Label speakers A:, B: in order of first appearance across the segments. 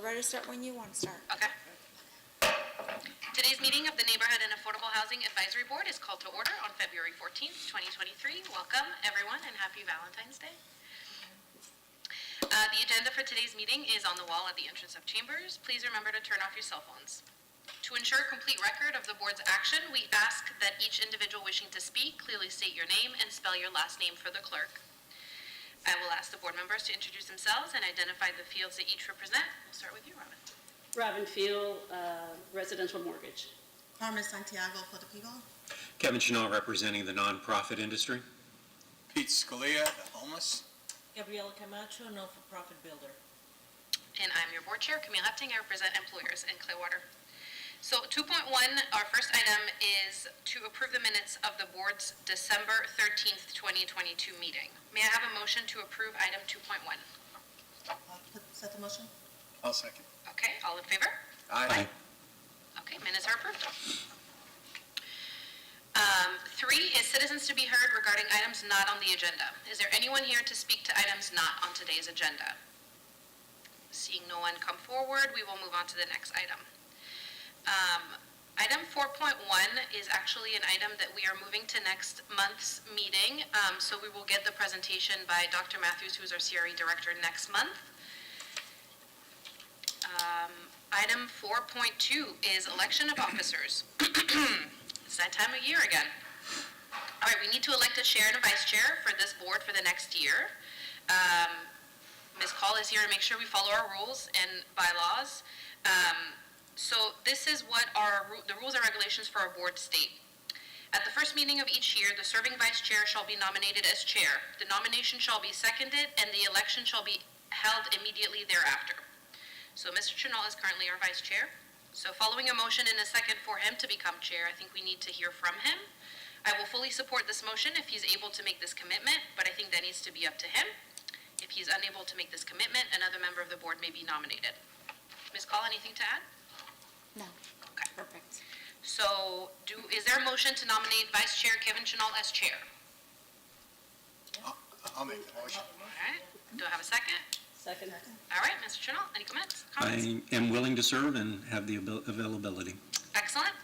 A: ready to start when you want to start.
B: Okay. Today's meeting of the Neighborhood and Affordable Housing Advisory Board is called to order on February 14th, 2023. Welcome, everyone, and happy Valentine's Day. The agenda for today's meeting is on the wall at the entrance of chambers. Please remember to turn off your cell phones. To ensure a complete record of the board's action, we ask that each individual wishing to speak clearly state your name and spell your last name for the clerk. I will ask the board members to introduce themselves and identify the fields they each represent. We'll start with you, Robin.
C: Robin Field, residential mortgage.
D: Carmen Santiago for the people.
E: Kevin Chenault representing the nonprofit industry.
F: Pete Scalia, the homeless.
G: Gabriela Camacho, non-for-profit builder.
B: And I'm your board chair, Camille Hepting. I represent employers in Clearwater. So 2.1, our first item is to approve the minutes of the board's December 13th, 2022 meeting. May I have a motion to approve item 2.1?
D: Set the motion.
F: I'll second.
B: Okay, all in favor?
E: Aye.
B: Okay, minutes are approved. 3 is citizens to be heard regarding items not on the agenda. Is there anyone here to speak to items not on today's agenda? Seeing no one come forward, we will move on to the next item. Item 4.1 is actually an item that we are moving to next month's meeting. So we will get the presentation by Dr. Matthews, who's our CRE director, next month. Item 4.2 is election of officers. It's that time of year again. All right, we need to elect a chair and a vice chair for this board for the next year. Ms. Call is here to make sure we follow our rules and bylaws. So this is what the rules and regulations for our board state. At the first meeting of each year, the serving vice chair shall be nominated as chair. The nomination shall be seconded and the election shall be held immediately thereafter. So Mr. Chenault is currently our vice chair. So following a motion and a second for him to become chair, I think we need to hear from him. I will fully support this motion if he's able to make this commitment, but I think that needs to be up to him. If he's unable to make this commitment, another member of the board may be nominated. Ms. Call, anything to add?
A: No.
B: Okay.
A: Perfect.
B: So is there a motion to nominate Vice Chair Kevin Chenault as chair?
F: I'll make the motion.
B: All right. Do I have a second?
C: Second.
B: All right, Mr. Chenault, any comments?
E: I am willing to serve and have the availability.
B: Excellent.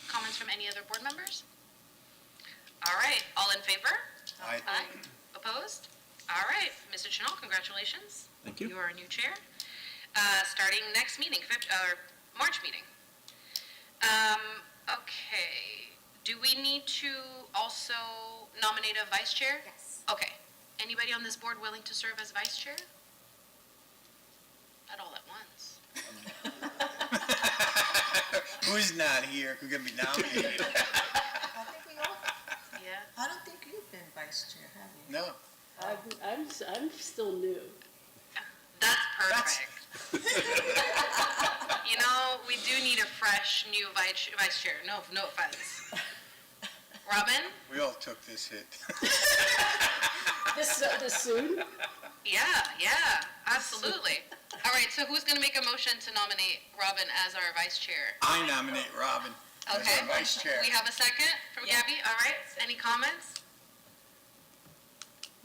B: Comments from any other board members? All right, all in favor?
F: Aye.
B: Aye. Opposed? All right, Mr. Chenault, congratulations.
E: Thank you.
B: You are a new chair. Starting next meeting, March meeting. Okay. Do we need to also nominate a vice chair?
A: Yes.
B: Okay. Anybody on this board willing to serve as vice chair? Not all at once.
F: Who's not here? Who's going to be nominated?
D: I think we all,
B: Yeah.
D: I don't think you've been vice chair, have you?
F: No.
C: I'm still new.
B: That's perfect. You know, we do need a fresh new vice chair. No offense. Robin?
F: We all took this hit.
C: This soon?
B: Yeah, absolutely. All right, so who's going to make a motion to nominate Robin as our vice chair?
F: I nominate Robin as
B: Okay.
F: our vice chair.
B: We have a second from Gabby. All right, any comments?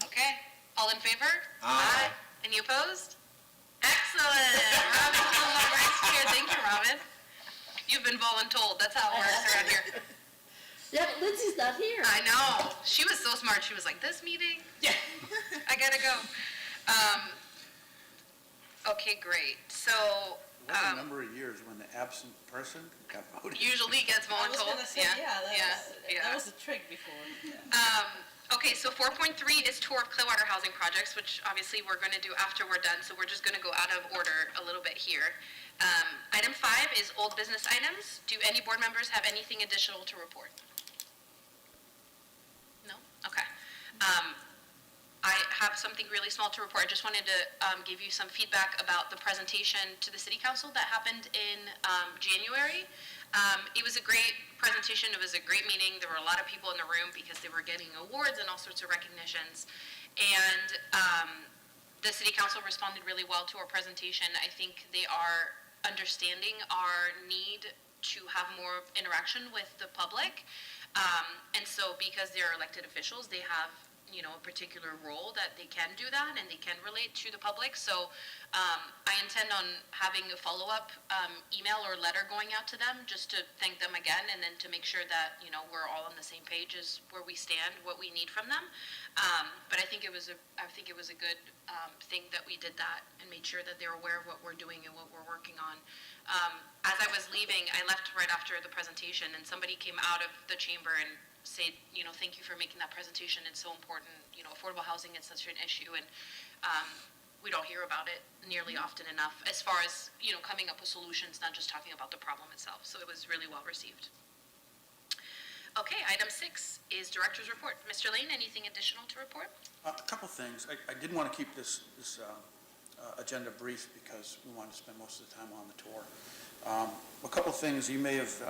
B: Okay, all in favor?
F: Aye.
B: Any opposed? Excellent. Robin, our vice chair. Thank you, Robin. You've been voluntold. That's how it works around here.
C: Yeah, but Lindsay's not here.
B: I know. She was so smart. She was like, this meeting? Yeah. I gotta go. Okay, great. So,
H: What a number of years when the absent person got voted.
B: usually gets
G: I was
B: voluntold.
G: gonna say, that was a trick before.
B: Okay, so 4.3 is tour of Clearwater housing projects, which obviously we're going to do after we're done, so we're just going to go out of order a little bit here. Item 5 is old business items. Do any board members have anything additional to report? No? Okay. I have something really small to report. I just wanted to give you some feedback about the presentation to the City Council that happened in January. It was a great presentation. It was a great meeting. There were a lot of people in the room because they were getting awards and all sorts of recognitions. And the City Council responded really well to our presentation. I think they are understanding our need to have more interaction with the public. And so because they're elected officials, they have a particular role that they can do that and they can relate to the public. So I intend on having a follow-up email or letter going out to them just to thank them again and then to make sure that, we're all on the same page as where we stand, what we need from them. But I think it was a good thing that we did that and made sure that they're aware of what we're doing and what we're working on. As I was leaving, I left right after the presentation, and somebody came out of the chamber and said, thank you for making that presentation. It's so important. Affordable housing is such an issue, and we don't hear about it nearly often enough as far as, coming up with solutions, not just talking about the problem itself. So it was really well received. Okay, item 6 is director's report. Mr. Lane, anything additional to report?
H: A couple things. I did want to keep this agenda brief because we wanted to spend most of the time on the tour. A couple things you may have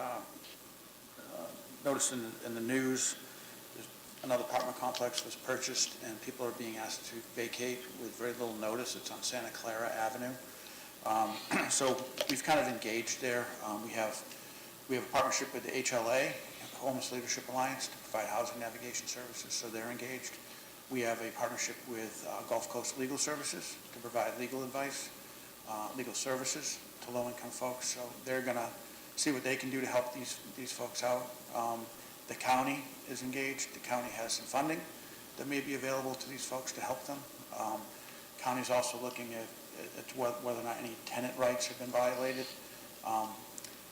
H: noticed in the news. Another apartment complex was purchased and people are being asked to vacate with very little notice. It's on Santa Clara Avenue. So we've kind of engaged there. We have a partnership with the HLA, Homeless Leadership Alliance, to provide housing navigation services, so they're engaged. We have a partnership with Gulf Coast Legal Services to provide legal advice, legal services to low-income folks. So they're going to see what they can do to help these folks out. The county is engaged. The county has some funding that may be available to these folks to help them. County is also looking at whether or not any tenant rights have been violated.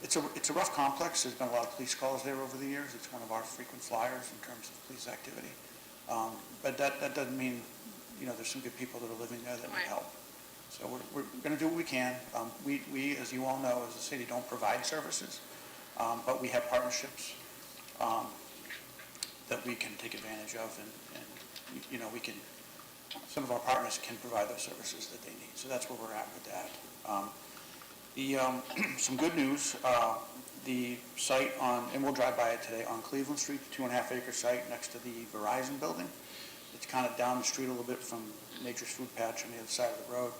H: It's a rough complex. There's been a lot of police calls there over the years. It's one of our frequent flyers in terms of police activity. But that doesn't mean, there's some good people that are living there that need help. So we're going to do what we can. We, as you all know, as a city, don't provide services, but we have partnerships that we can take advantage of, and we can. Some of our partners can provide those services that they need. So that's where we're at with that. Some good news. The site and we'll drive by it today, on Cleveland Street, the 2.5-acre site next to the Verizon building. It's kind of down the street a little bit from Nature's Food Patch on the other side of the road.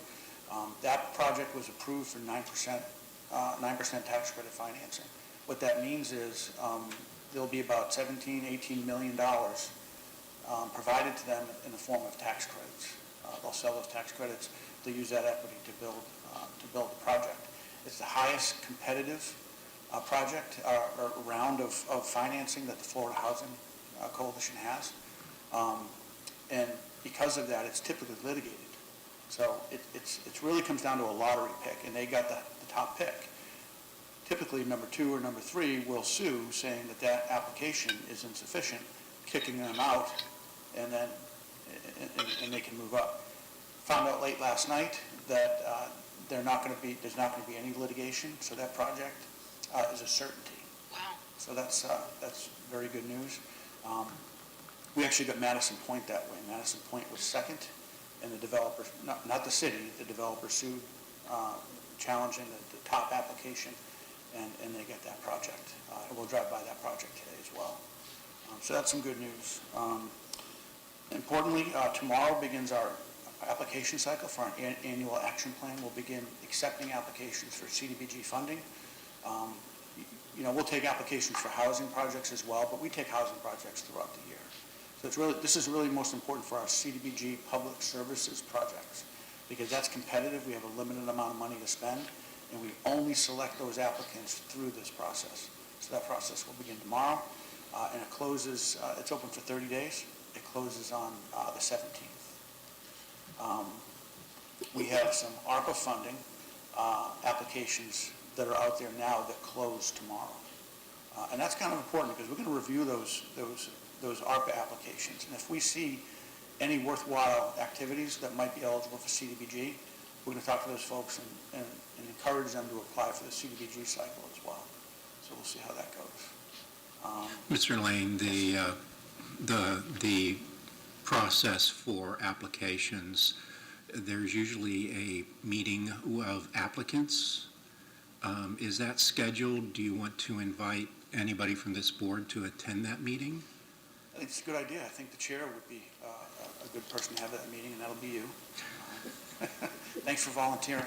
H: That project was approved for 9% tax credit financing. What that means is there'll be about $17-18 million provided to them in the form of tax credits. They'll sell those tax credits. They'll use that equity to build the project. It's the highest competitive project or round of financing that the Florida Housing Coalition has. And because of that, it's typically litigated. So it really comes down to a lottery pick, and they got the top pick. Typically, number 2 or number 3 will sue, saying that application is insufficient, kicking them out, and then and they can move up. Found out late last night that there's not going to be any litigation, so that project is a certainty.
B: Wow.
H: So that's very good news. We actually got Madison Point that way. Madison Point was second, and the developer, not the city, the developer sued, challenging the top application, and they get that project. And we'll drive by that project today as well. So that's some good news. Importantly, tomorrow begins our application cycle for our annual action plan. We'll begin accepting applications for CDBG funding. We'll take applications for housing projects as well, but we take housing projects throughout the year. So this is really most important for our CDBG public services projects, because that's competitive. We have a limited amount of money to spend, and we only select those applicants through this process. So that process will begin tomorrow, and it closes, it's open for 30 days. It closes on the 17th. We have some ARPA funding applications that are out there now that close tomorrow. And that's kind of important because we're going to review those ARPA applications. And if we see any worthwhile activities that might be eligible for CDBG, we're going to talk to those folks and encourage them to apply for the CDBG cycle as well. So we'll see how that goes.
E: Mr. Lane, the process for applications, there's usually a meeting of applicants. Is that scheduled? Do you want to invite anybody from this board to attend that meeting?
H: I think it's a good idea. I think the chair would be a good person to have that meeting, and that'll be you. Thanks for volunteering.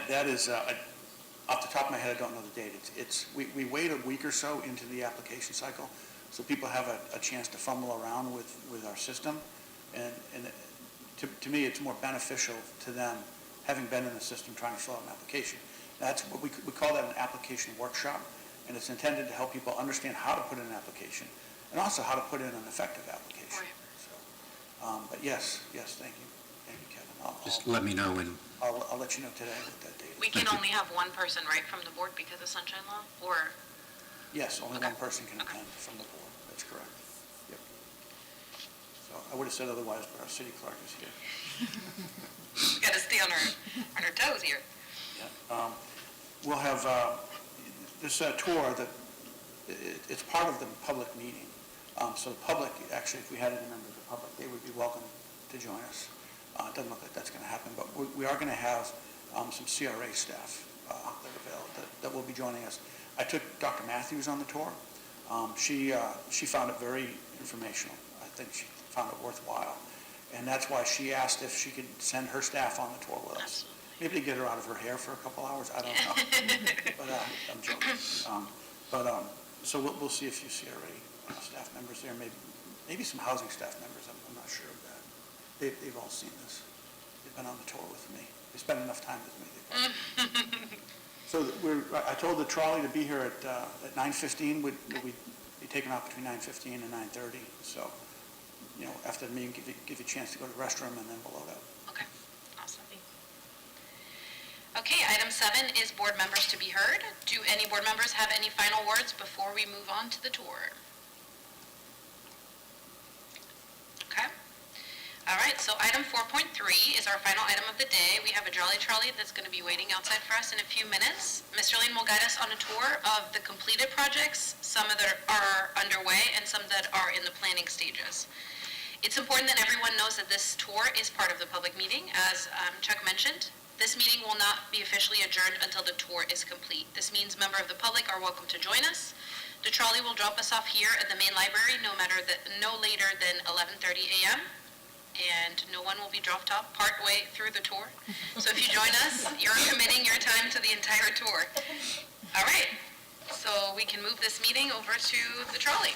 H: That is, off the top of my head, I don't know the date. We wait a week or so into the application cycle, so people have a chance to fumble around with our system. And to me, it's more beneficial to them, having been in the system trying to fill out an application. That's what we call that an application workshop, and it's intended to help people understand how to put in an application, and also how to put in an effective application.
B: Right.
H: So, but yes, thank you, Kevin.
E: Just let me know when,
H: I'll let you know today what that date is.
B: We can
E: Thank you.
B: only have one person, right, from the board because of sunshine law, or?
H: Yes, only
B: Okay.
H: one person can attend from the board, that's correct. Yep. So I would have said otherwise, but our city clerk is here.
B: We gotta stay on our toes here.
H: Yeah. We'll have this tour that, it's part of the public meeting. So the public, actually, if we had any member of the public, they would be welcome to join us. It doesn't look like that's going to happen, but we are going to have some CRA staff that are available, that will be joining us. I took Dr. Matthews on the tour. She found it very informational. I think she found it worthwhile. And that's why she asked if she could send her staff on the tour with us. Maybe to get her out of her hair for a couple hours, I don't know. But I'm joking. So we'll see a few CRA staff members there, maybe some housing staff members. I'm not sure of that. They've all seen this. They've been on the tour with me. They spend enough time with me. So I told the trolley to be here at 9:15. We'd be taken off between 9:15 and 9:30. So, after the meeting, give you a chance to go to the restroom, and then we'll load up.
B: Okay, awesome. Okay, item 7 is board members to be heard. Do any board members have any final words before we move on to the tour? Okay. All right, so item 4.3 is our final item of the day. We have a Jolly Trolley that's going to be waiting outside for us in a few minutes. Mr. Lane will guide us on a tour of the completed projects, some that are underway and some that are in the planning stages. It's important that everyone knows that this tour is part of the public meeting. As Chuck mentioned, this meeting will not be officially adjourned until the tour is complete. This means members of the public are welcome to join us. The trolley will drop us off here at the main library no later than 11:30 a.m. and no one will be dropped off partway through the tour. So if you join us, you're committing your time to the entire tour. All right, so we can move this meeting over to the trolley.